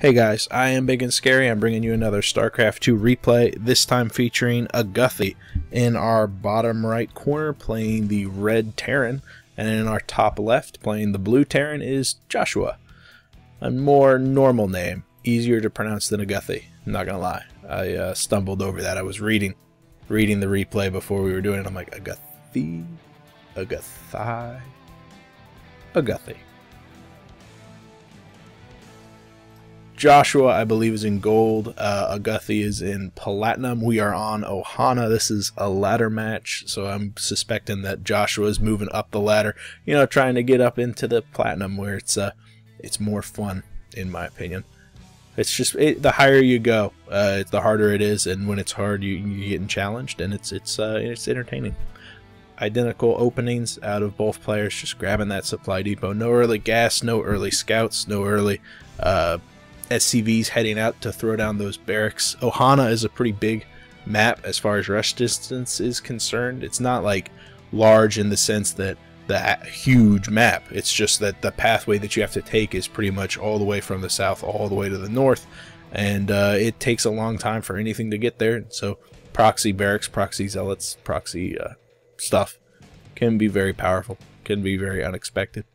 Hey guys, I am Ibigandscary. I'm bringing you another StarCraft 2 replay, this time featuring Auguthy in our bottom right corner playing the red Terran, and in our top left playing the blue Terran is Joshua. A more normal name, easier to pronounce than Auguthy, I'm not gonna lie. I stumbled over that. I was reading the replay before we were doing it. I'm like, Auguthy, Auguthy, Auguthy. Joshua, I believe, is in gold. Auguthy is in platinum. We are on Ohana. This is a ladder match, so I'm suspecting that Joshua is moving up the ladder. You know, trying to get up into the platinum, where it's more fun, in my opinion. It's just the higher you go, the harder it is, and when it's hard, you're getting challenged, and it's entertaining. Identical openings out of both players, just grabbing that supply depot. No early gas, no early scouts, no early SCVs heading out to throw down those barracks. Ohana is a pretty big map as far as rush distance is concerned. It's not like large in the sense that the huge map. It's just that the pathway that you have to take is pretty much all the way from the south all the way to the north, and it takes a long time for anything to get there. So proxy barracks, proxy zealots, proxy stuff can be very powerful, can be very unexpected.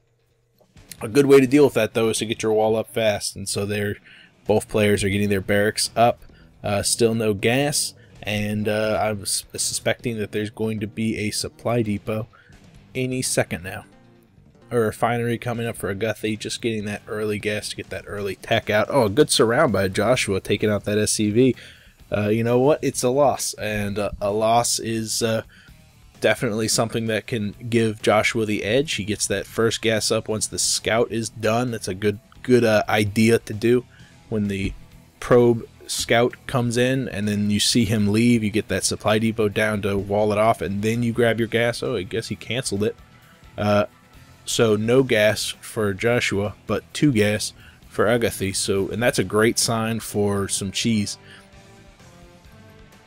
A good way to deal with that, though, is to get your wall up fast, and so both players are getting their barracks up. Still no gas, and I was suspecting that there's going to be a supply depot any second now. A refinery coming up for Auguthy, just getting that early gas to get that early tech out. Oh, a good surround by Joshua, taking out that SCV. You know what? It's a loss, and a loss is definitely something that can give Joshua the edge. He gets that first gas up once the scout is done. That's a good idea to do. When the probe scout comes in and then you see him leave, you get that supply depot down to wall it off, and then you grab your gas. Oh, I guess he canceled it. So no gas for Joshua, but 2 gas for Auguthy. So, and that's a great sign for some cheese.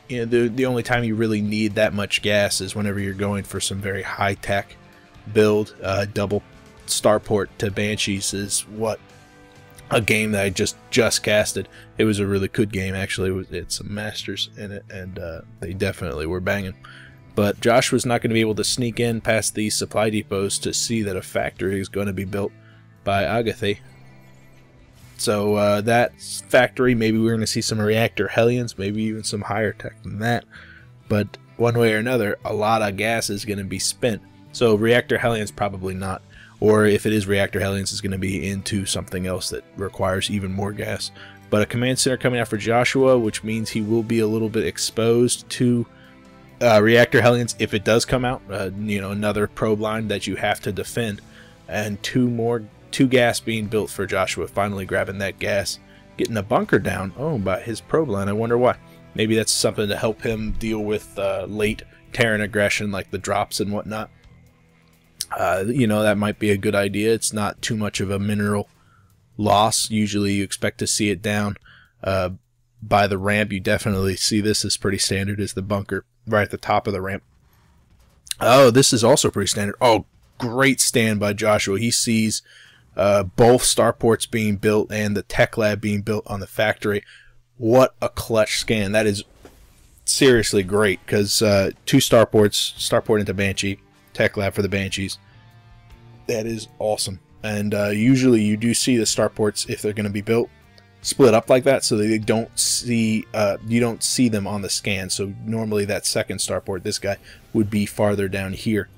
You know, the only time you really need that much gas is whenever you're going for some very high-tech build. Double starport to Banshees is what a game that I just casted. It was a really good game, actually. It's some masters in it, and they definitely were banging. But Joshua's not going to be able to sneak in past these supply depots to see that a factory is going to be built by Auguthy. So that factory, maybe we're going to see some reactor Hellions, maybe even some higher tech than that. But one way or another, a lot of gas is going to be spent. So reactor Hellions probably not. Or if it is reactor Hellions, it's going to be into something else that requires even more gas. But a command center coming out for Joshua, which means he will be a little bit exposed to reactor Hellions if it does come out. You know, another probe line that you have to defend, and 2 gas being built for Joshua, finally grabbing that gas, getting a bunker down. Oh, by his probe line. I wonder why. Maybe that's something to help him deal with late Terran aggression, like the drops and whatnot. You know, that might be a good idea. It's not too much of a mineral loss. Usually you expect to see it down by the ramp. You definitely see this is pretty standard, is the bunker right at the top of the ramp. Oh, this is also pretty standard. Oh, great stand by Joshua. He sees both starports being built and the tech lab being built on the factory. What a clutch scan. That is seriously great, because 2 starports, starport into Banshee, tech lab for the Banshees. That is awesome. And usually you do see the starports, if they're going to be built, split up like that, so they don't see you don't see them on the scan. So normally that second starport, this guy, would be farther down here,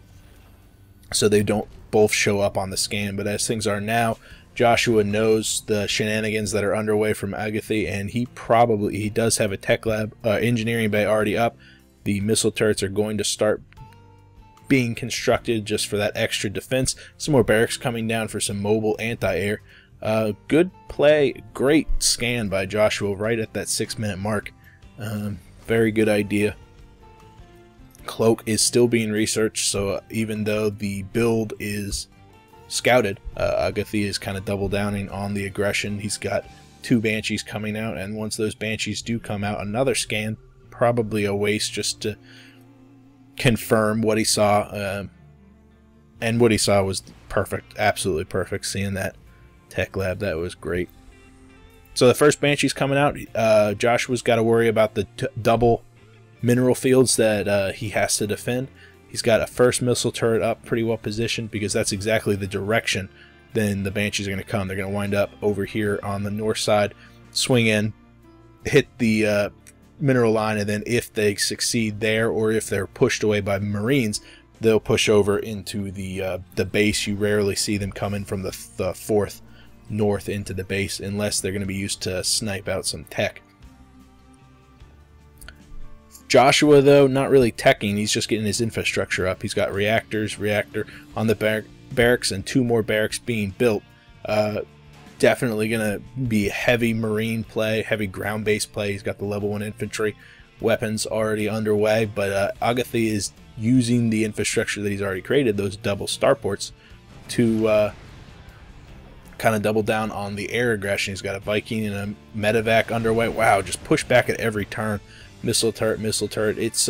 so they don't both show up on the scan. But as things are now, Joshua knows the shenanigans that are underway from Auguthy, and he does have a tech lab engineering bay already up. The missile turrets are going to start being constructed just for that extra defense. Some more barracks coming down for some mobile anti-air. Good play, great scan by Joshua right at that 6-minute mark. Very good idea. Cloak is still being researched, so even though the build is scouted, Auguthy is kind of double downing on the aggression. He's got 2 Banshees coming out, and once those Banshees do come out, another scan, probably a waste just to confirm what he saw. And what he saw was perfect, absolutely perfect. Seeing that tech lab, that was great. So the first Banshee's coming out. Joshua's got to worry about the double mineral fields that he has to defend. He's got a first missile turret up pretty well positioned because that's exactly the direction then the Banshees are going to come. They're going to wind up over here on the north side, swing in, hit the mineral line, and then if they succeed there or if they're pushed away by Marines, they'll push over into the base. You rarely see them coming from the fourth north into the base unless they're going to be used to snipe out some tech. Joshua, though, not really teching. He's just getting his infrastructure up. He's got reactor on the barracks and 2 more barracks being built. Definitely going to be heavy marine play, heavy ground-based play. He's got the level 1 infantry weapons already underway, but Auguthy is using the infrastructure that he's already created, those double starports, to kind of double down on the air aggression. He's got a Viking and a medevac underway. Wow, just push back at every turn. Missile turret, missile turret. It's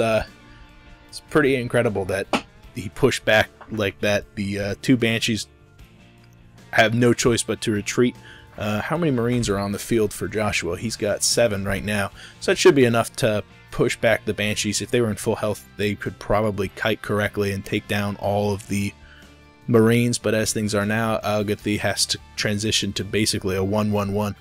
pretty incredible that he pushed back like that. The 2 Banshees have no choice but to retreat. How many Marines are on the field for Joshua? He's got 7 right now, so that should be enough to push back the Banshees. If they were in full health, they could probably kite correctly and take down all of the Marines, but as things are now, Auguthy has to transition to basically a 1-1-1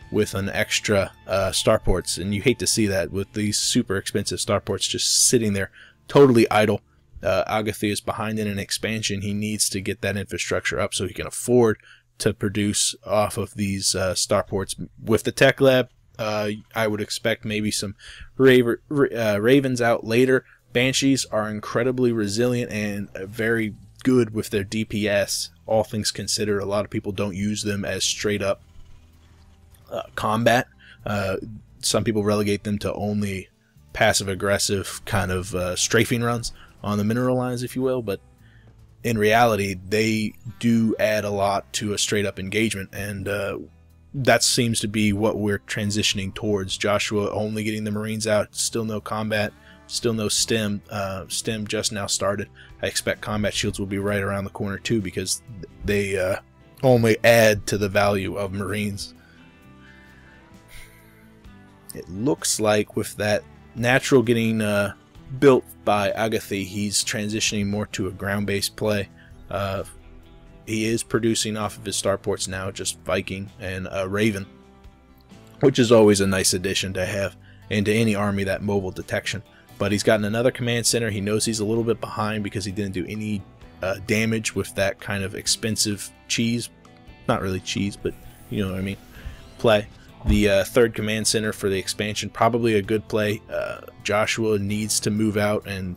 with an extra starports, and you hate to see that with these super expensive starports just sitting there totally idle. Auguthy is behind in an expansion. He needs to get that infrastructure up so he can afford to produce off of these starports. With the tech lab, I would expect maybe some Ravens out later. Banshees are incredibly resilient and very good with their DPS. All things considered, a lot of people don't use them as straight up combat. Some people relegate them to only passive aggressive kind of strafing runs on the mineral lines, if you will, but in reality they do add a lot to a straight up engagement, and that seems to be what we're transitioning towards. Joshua only getting the Marines out, still no combat, still no stem. Stem just now started. I expect combat shields will be right around the corner too, because they only add to the value of Marines. It looks like with that natural getting built by Auguthy, he's transitioning more to a ground-based play. He is producing off of his starports now, just Viking and Raven, which is always a nice addition to have into any army, that mobile detection. But he's gotten another command center. He knows he's a little bit behind because he didn't do any damage with that kind of expensive cheese. Not really cheese, but you know what I mean. Play. The third command center for the expansion, probably a good play. Joshua needs to move out, and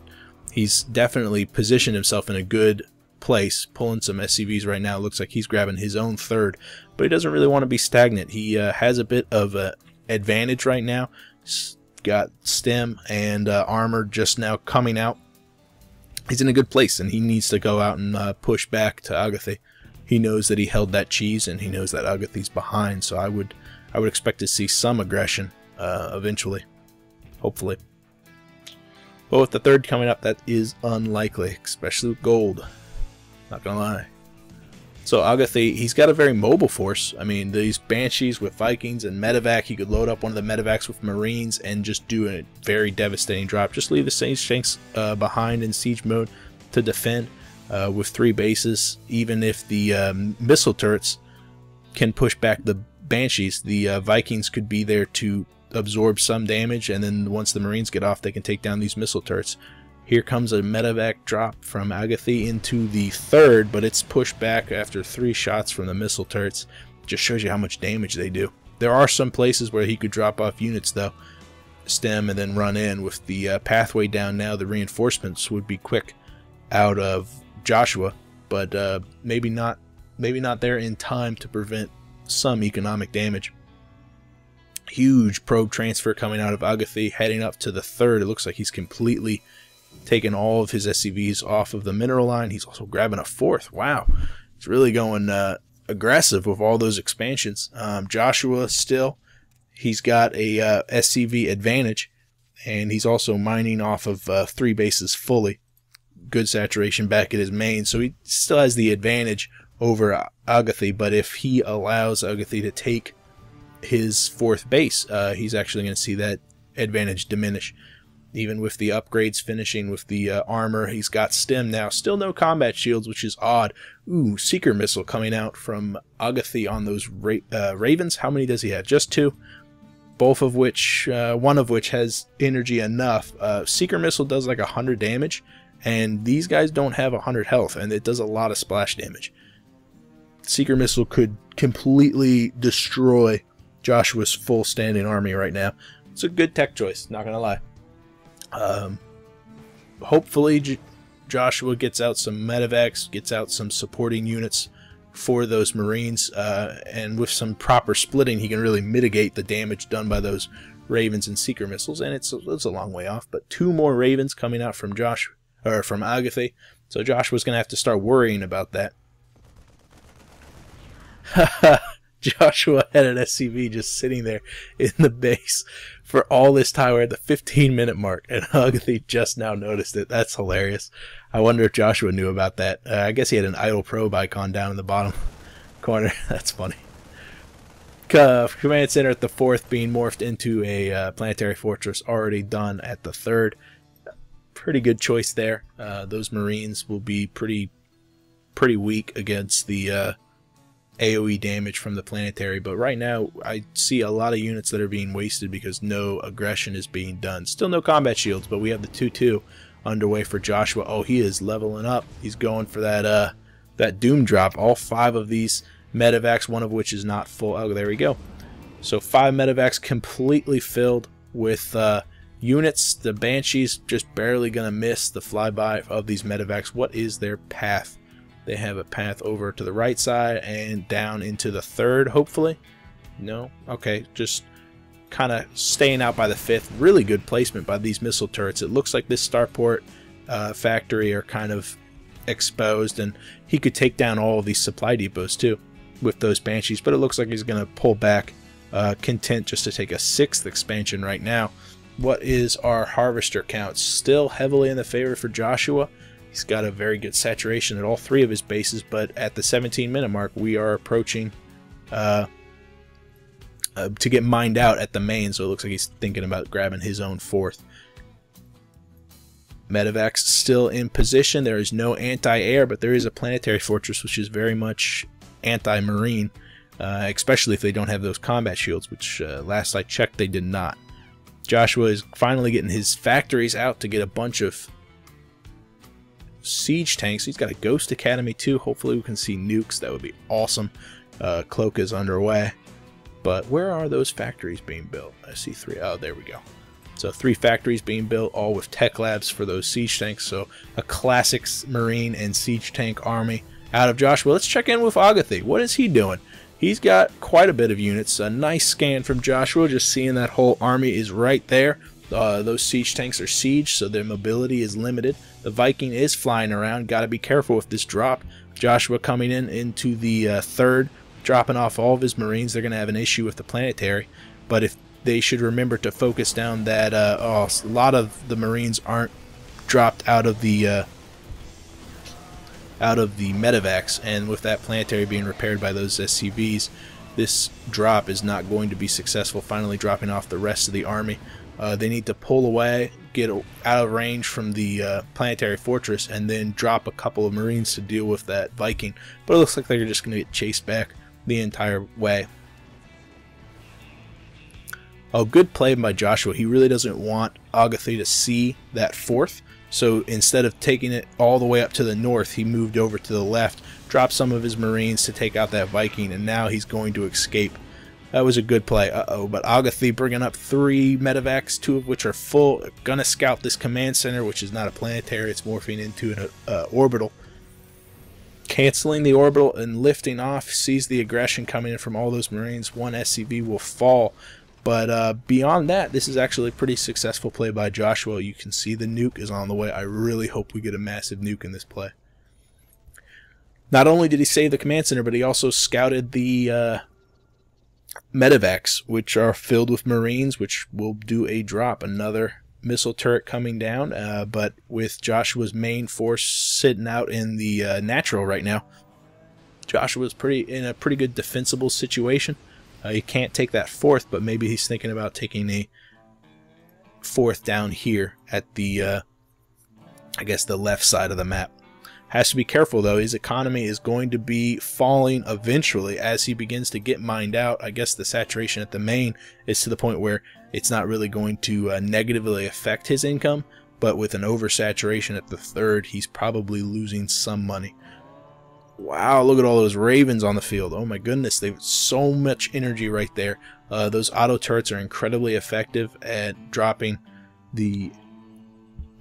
he's definitely positioned himself in a good place, pulling some SCVs right now. Looks like he's grabbing his own third, but he doesn't really want to be stagnant. He has a bit of an advantage right now. He's got stem and armor just now coming out. He's in a good place, and he needs to go out and push back to Auguthy. He knows that he held that cheese, and he knows that Auguthy's behind, so I would expect to see some aggression eventually, hopefully. But with the third coming up, that is unlikely, especially with gold. Not gonna lie. So Auguthy, he's got a very mobile force. I mean, these Banshees with Vikings and medevac, he could load up one of the medevacs with Marines and just do a very devastating drop. Just leave the Siege tanks behind in siege mode to defend with 3 bases. Even if the missile turrets can push back the Banshees, the Vikings could be there to absorb some damage, and then once the Marines get off, they can take down these missile turrets. Here comes a medevac drop from Auguthy into the third, but it's pushed back after 3 shots from the missile turrets. Just shows you how much damage they do. There are some places where he could drop off units though, stem and then run in. With the pathway down now, the reinforcements would be quick out of Joshua, but maybe not there in time to prevent some economic damage. Huge probe transfer coming out of Auguthy, heading up to the third. It looks like he's completely taken all of his SCVs off of the mineral line. He's also grabbing a 4th. Wow, he's really going aggressive with all those expansions. Joshua still, he's got a SCV advantage, and he's also mining off of 3 bases fully. Good saturation back at his main, so he still has the advantage over Auguthy. But if he allows Auguthy to take his fourth base, he's actually going to see that advantage diminish. Even with the upgrades finishing with the armor, he's got stim now. Still no combat shields, which is odd. Ooh, Seeker Missile coming out from Auguthy on those Ravens. How many does he have? Just 2. Both of which, one of which has energy enough. Seeker Missile does like 100 damage, and these guys don't have 100 health, and it does a lot of splash damage. Seeker Missile could completely destroy Joshua's full standing army right now. It's a good tech choice, not gonna lie. Hopefully Joshua gets out some medevacs, gets out some supporting units for those Marines, and with some proper splitting he can really mitigate the damage done by those Ravens and Seeker Missiles. And it's a long way off, but 2 more Ravens coming out from from Auguthy, so Joshua's gonna have to start worrying about that. Joshua had an SCV just sitting there in the base for all this time. We're at the 15-minute mark, and Auguthy just now noticed it. That's hilarious. I wonder if Joshua knew about that. I guess he had an idle probe icon down in the bottom corner. That's funny. Command center at the 4th being morphed into a planetary fortress, already done at the 3rd. Pretty good choice there. Those Marines will be pretty weak against the AoE damage from the planetary, but right now I see a lot of units that are being wasted because no aggression is being done. Still no combat shields, but we have the 2-2 underway for Joshua. Oh, he is leveling up. He's going for that doom drop. All 5 of these medevacs, one of which is not full. Oh, there we go. So 5 medevacs completely filled with units. The Banshees just barely gonna miss the flyby of these medevacs. What is their path? They have a path over to the right side and down into the 3rd, hopefully. No? Okay, just kind of staying out by the 5th. Really good placement by these missile turrets. It looks like this starport factory are kind of exposed, and he could take down all of these supply depots too with those Banshees, but it looks like he's going to pull back, content just to take a 6th expansion right now. What is our harvester count? Still heavily in the favor for Joshua. He's got a very good saturation at all 3 of his bases, but at the 17-minute mark, we are approaching to get mined out at the main, so it looks like he's thinking about grabbing his own 4th. Medevacs still in position. There is no anti-air, but there is a planetary fortress, which is very much anti-marine, especially if they don't have those combat shields, which last I checked, they did not. Joshua is finally getting his factories out to get a bunch of siege tanks. He's got a Ghost Academy too. Hopefully we can see nukes. That would be awesome. Cloak is underway, but where are those factories being built? I see 3. Oh, there we go. So 3 factories being built, all with tech labs for those siege tanks. So a classic marine and siege tank army out of Joshua. Let's check in with Auguthy. What is he doing? He's got quite a bit of units. A nice scan from Joshua, just seeing that whole army is right there. Those siege tanks are siege, so their mobility is limited. The Viking is flying around. Got to be careful with this drop. Joshua coming into the 3rd, dropping off all of his Marines. They're going to have an issue with the planetary, but if they should remember to focus down that a lot of the Marines aren't dropped out of the medevacs, and with that planetary being repaired by those SCVs, this drop is not going to be successful, finally dropping off the rest of the army. They need to pull away, get out of range from the planetary fortress, and then drop a couple of Marines to deal with that Viking. But it looks like they're just going to get chased back the entire way. Oh, good play by Joshua. He really doesn't want Auguthy to see that 4th. So instead of taking it all the way up to the north, he moved over to the left, dropped some of his Marines to take out that Viking, and now he's going to escape. That was a good play. But Auguthy bringing up 3 medevacs, 2 of which are full. Gonna scout this command center, which is not a planetary. It's morphing into an orbital. Canceling the orbital and lifting off. Sees the aggression coming in from all those Marines. 1 SCV will fall. But beyond that, this is actually a pretty successful play by Joshua. You can see the nuke is on the way. I really hope we get a massive nuke in this play. Not only did he save the command center, but he also scouted the medevacs, which are filled with Marines, which will do a drop. Another missile turret coming down, but with Joshua's main force sitting out in the natural right now, Joshua's in a pretty good defensible situation. He can't take that fourth, but maybe he's thinking about taking a fourth down here at the, I guess, the left side of the map. Has to be careful, though. His economy is going to be falling eventually as he begins to get mined out. I guess the saturation at the main is to the point where it's not really going to negatively affect his income, but with an oversaturation at the third, he's probably losing some money. Wow, look at all those ravens on the field. Oh my goodness, they've so much energy right there. Those auto turrets are incredibly effective at dropping the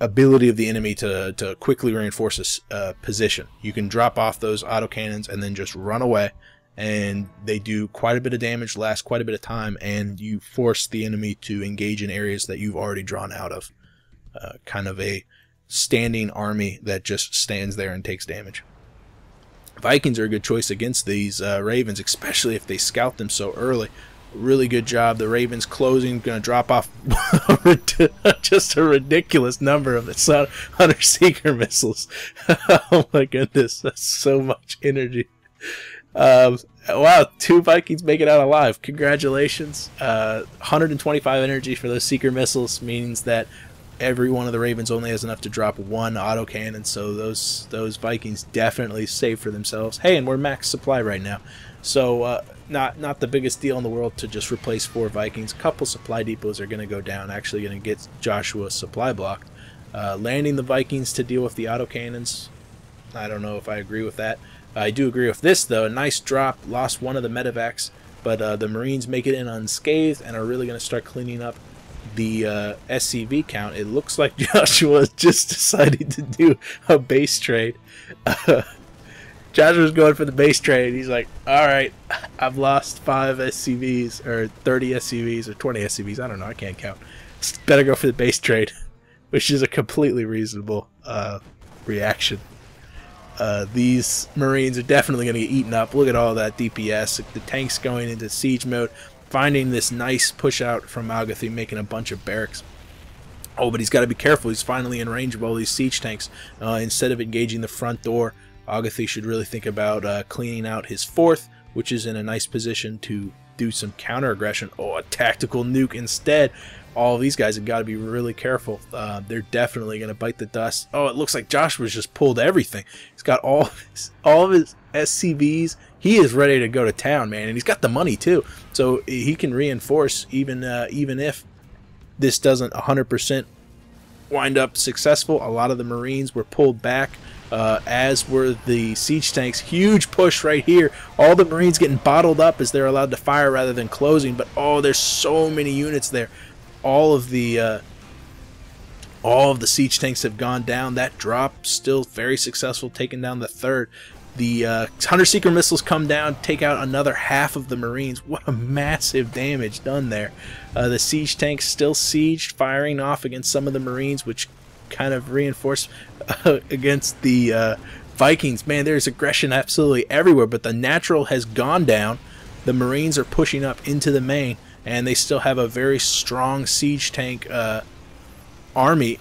ability of the enemy to quickly reinforce a position. You can drop off those autocannons and then just run away, and they do quite a bit of damage, last quite a bit of time, and you force the enemy to engage in areas that you've already drawn out of. Kind of a standing army that just stands there and takes damage. Vikings are a good choice against these ravens, especially if they scout them so early. Really good job. The ravens closing, going to drop off just a ridiculous number of the Hunter Seeker missiles. Oh my goodness, that's so much energy. Wow, 2 Vikings make it out alive. Congratulations. 125 energy for those Seeker missiles means that every one of the ravens only has enough to drop 1 autocannon, so those Vikings definitely save for themselves. Hey, and we're max supply right now, so not the biggest deal in the world to just replace 4 Vikings. A couple supply depots are going to go down, actually going to get Joshua's supply blocked. Landing the Vikings to deal with the autocannons, I don't know if I agree with that. I do agree with this, though. A nice drop, lost 1 of the medevacs, but the Marines make it in unscathed and are really going to start cleaning up the SCV count. It looks like Joshua just decided to do a base trade. Joshua's going for the base trade. He's like, alright, I've lost 5 SCVs, or 30 SCVs, or 20 SCVs. I don't know, I can't count. Better go for the base trade, which is a completely reasonable reaction. These Marines are definitely going to get eaten up. Look at all that DPS. The tank's going into siege mode, finding this nice push out from Auguthy, making a bunch of barracks. Oh, but he's got to be careful. He's finally in range of all these siege tanks. Instead of engaging the front door, Auguthy should really think about cleaning out his 4th, which is in a nice position to do some counter aggression. Oh, a tactical nuke instead. All of these guys have got to be really careful. They're definitely going to bite the dust. Oh, it looks like Joshua's just pulled everything. He's got all of his SCVs. He is ready to go to town, man, and he's got the money too, so he can reinforce even if this doesn't 100% wind up successful. A lot of the Marines were pulled back, as were the siege tanks. Huge push right here. All the Marines getting bottled up as they're allowed to fire rather than closing. But oh, there's so many units there. All of the siege tanks have gone down. That drop still very successful, taking down the 3rd. The Hunter Seeker missiles come down, take out another half of the Marines. What a massive damage done there. The siege tanks still sieged, firing off against some of the Marines, which kind of reinforced against the Vikings. Man, there's aggression absolutely everywhere, but the natural has gone down. The Marines are pushing up into the main, and they still have a very strong siege tank army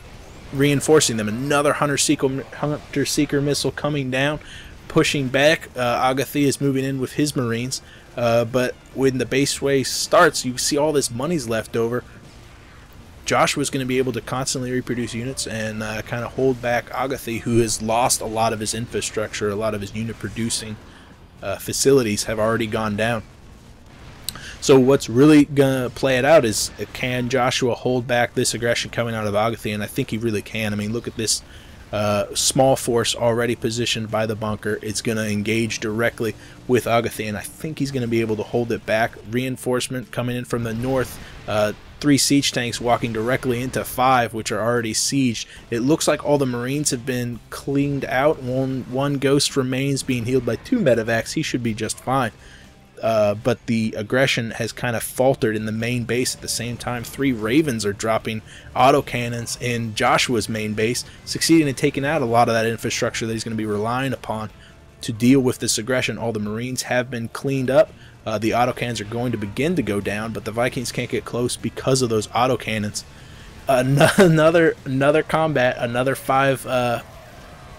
reinforcing them. Another Hunter Seeker missile coming down, pushing back. Auguthy is moving in with his Marines, but when the base wave starts, you see all this money's left over. Joshua's going to be able to constantly reproduce units and kind of hold back Auguthy, who has lost a lot of his infrastructure. A lot of his unit producing facilities have already gone down. So what's really going to play it out is, can Joshua hold back this aggression coming out of Auguthy? And I think he really can. I mean, look at this small force already positioned by the bunker. It's going to engage directly with Auguthy, and I think he's going to be able to hold it back. Reinforcement coming in from the north. 3 siege tanks walking directly into 5, which are already sieged. It looks like all the Marines have been cleaned out. One ghost remains, being healed by 2 medevacs. He should be just fine. But the aggression has kind of faltered in the main base at the same time. 3 Ravens are dropping autocannons in Joshua's main base, succeeding in taking out a lot of that infrastructure that he's going to be relying upon to deal with this aggression. All the Marines have been cleaned up. The autocannons are going to begin to go down, but the Vikings can't get close because of those autocannons. Another combat, another 5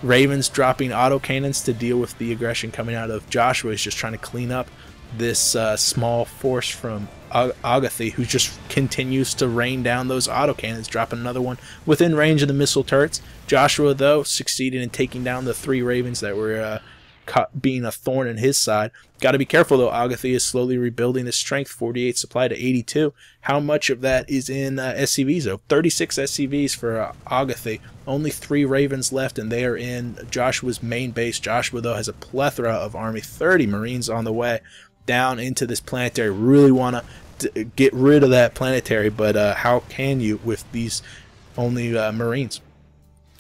Ravens dropping autocannons to deal with the aggression coming out of Joshua. He's just trying to clean up this small force from Auguthy, who just continues to rain down those autocannons, dropping another one within range of the missile turrets. Joshua, though, succeeded in taking down the 3 Ravens that were being a thorn in his side. Got to be careful, though. Auguthy is slowly rebuilding his strength, 48 supply to 82. How much of that is in SCVs, though? 36 SCVs for Auguthy. Only 3 Ravens left, and they are in Joshua's main base. Joshua, though, has a plethora of Army, 30 Marines on the way down into this planetary. Really want to get rid of that planetary, but how can you with these only Marines?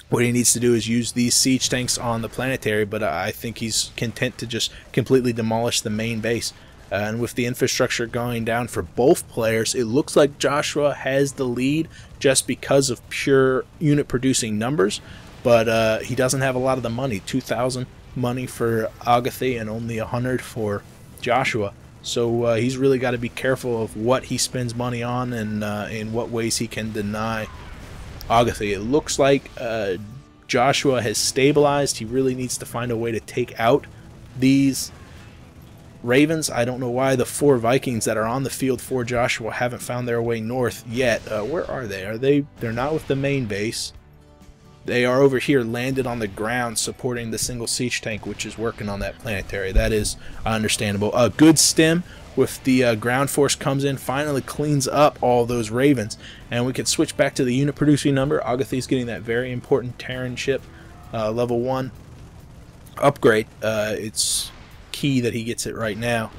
What he needs to do is use these siege tanks on the planetary, but I think he's content to just completely demolish the main base. And with the infrastructure going down for both players, it looks like Joshua has the lead just because of pure unit producing numbers, but he doesn't have a lot of the money. 2,000 money for Auguthy and only 100 for Joshua. So he's really got to be careful of what he spends money on and in what ways he can deny Auguthy. It looks like Joshua has stabilized. He really needs to find a way to take out these Ravens. I don't know why the 4 Vikings that are on the field for Joshua haven't found their way north yet. Where are they? They're not with the main base. They are over here, landed on the ground, supporting the single siege tank, which is working on that planetary. That is understandable. A good stem with the ground force comes in, finally cleans up all those Ravens, and we can switch back to the unit producing number. Auguthy's getting that very important Terran ship level 1 upgrade. It's key that he gets it right now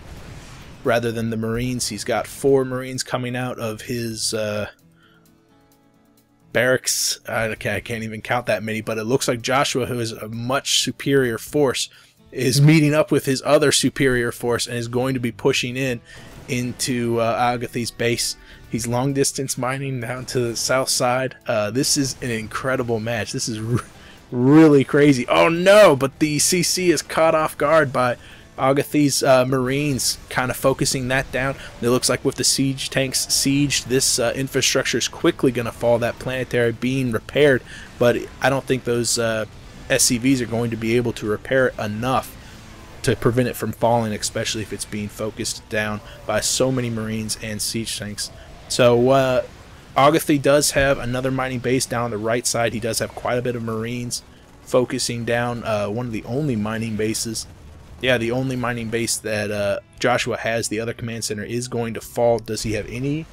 rather than the Marines. He's got 4 Marines coming out of his barracks. I can't even count that many, but it looks like Joshua, who is a much superior force, is meeting up with his other superior force and is going to be pushing into Auguthy's base. He's long distance mining down to the south side. This is an incredible match. This is really crazy. Oh no, but the CC is caught off guard by Auguthy's Marines, kind of focusing that down. It looks like with the siege tanks sieged, this infrastructure is quickly going to fall. That planetary being repaired, but I don't think those SCVs are going to be able to repair it enough to prevent it from falling, especially if it's being focused down by so many Marines and siege tanks. So Auguthy does have another mining base down on the right side. He does have quite a bit of Marines focusing down one of the only mining bases. Yeah, the only mining base that Joshua has. The other command center is going to fall. Does he have any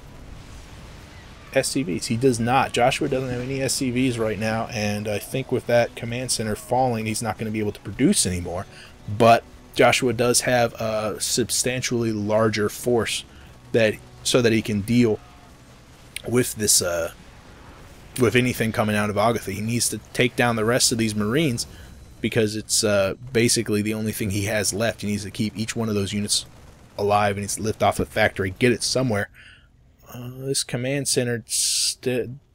SCVs? He does not. Joshua doesn't have any SCVs right now, and I think with that command center falling, he's not going to be able to produce anymore. But Joshua does have a substantially larger force so that he can deal with this with anything coming out of Auguthy. He needs to take down the rest of these Marines because it's basically the only thing he has left. He needs to keep each one of those units alive, and he's to lift off the factory, get it somewhere. This command center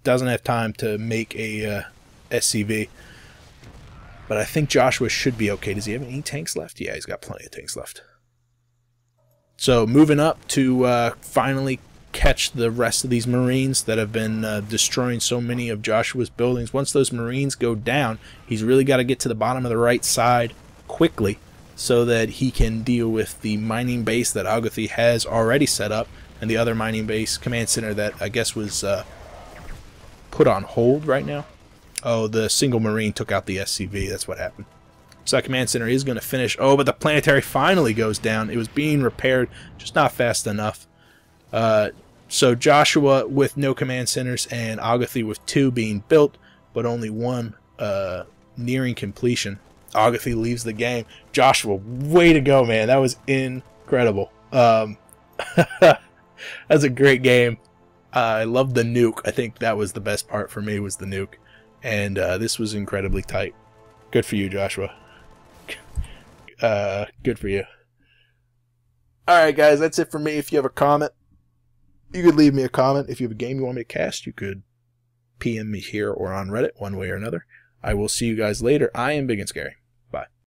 doesn't have time to make a SCV, but I think Joshua should be okay. Does he have any tanks left? Yeah, he's got plenty of tanks left. So moving up to finally catch the rest of these Marines that have been destroying so many of Joshua's buildings. Once those Marines go down, he's really got to get to the bottom of the right side quickly so that he can deal with the mining base that Auguthy has already set up, and the other mining base command center that I guess was put on hold right now. Oh, the single Marine took out the SCV. That's what happened. So that command center is going to finish. Oh, but the planetary finally goes down. It was being repaired, just not fast enough. So Joshua with no command centers and Auguthy with 2 being built, but only 1 nearing completion. Auguthy leaves the game. Joshua, way to go, man. That was incredible. That's a great game. I love the nuke. I think that was the best part for me, was the nuke. And this was incredibly tight. Good for you, Joshua. Good for you. Alright, guys, that's it for me. If you have a comment, you could leave me a comment. If you have a game you want me to cast, you could PM me here or on Reddit, one way or another. I will see you guys later. I am Ibigandscary.